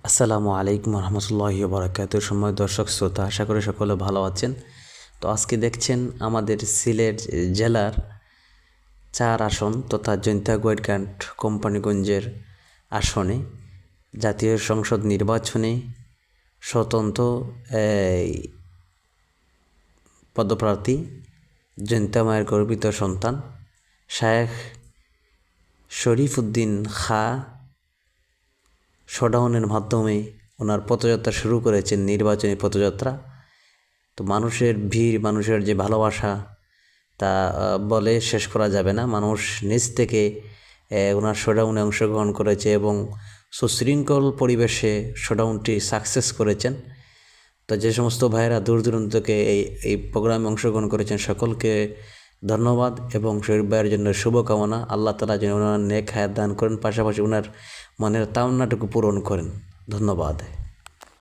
আসসালামু আলাইকুম রহমতুল্লাহি বারাকাতুহু। সময় দর্শক শ্রোতা, আশা করি সকলে ভালো আছেন। তো আজকে দেখছেন আমাদের সিলেট জেলার 4 আসন তথা জৈন্তা গোয়াইনঘাট কোম্পানিগঞ্জের আসনে জাতীয় সংসদ নির্বাচনে স্বতন্ত্র পদপ্রার্থী জৈন্তা মায়ের গর্বিত সন্তান শায়েখ শরীফউদ্দীন খাঁ শোডাউনের মাধ্যমে ওনার পথযাত্রা শুরু করেছেন, নির্বাচনী পথযাত্রা। তো মানুষের ভিড়, মানুষের যে ভালোবাসা তা বলে শেষ করা যাবে না। মানুষ নিজ থেকে ওনার শোডাউনে অংশগ্রহণ করেছে এবং সুশৃঙ্খল পরিবেশে শোডাউনটি সাকসেস করেছেন। তো যে সমস্ত ভাইয়েরা দূর দূরান্ত থেকে এই প্রোগ্রামে অংশগ্রহণ করেছেন সকলকে ধন্যবাদ এবং শরীফ ভাইয়ের জন্য শুভকামনা। আল্লাহ তাআলা যেন ওনার নেক হায়াত দান করেন, পাশাপাশি ওনার মনের তামনাটুকু পূরণ করেন। ধন্যবাদ।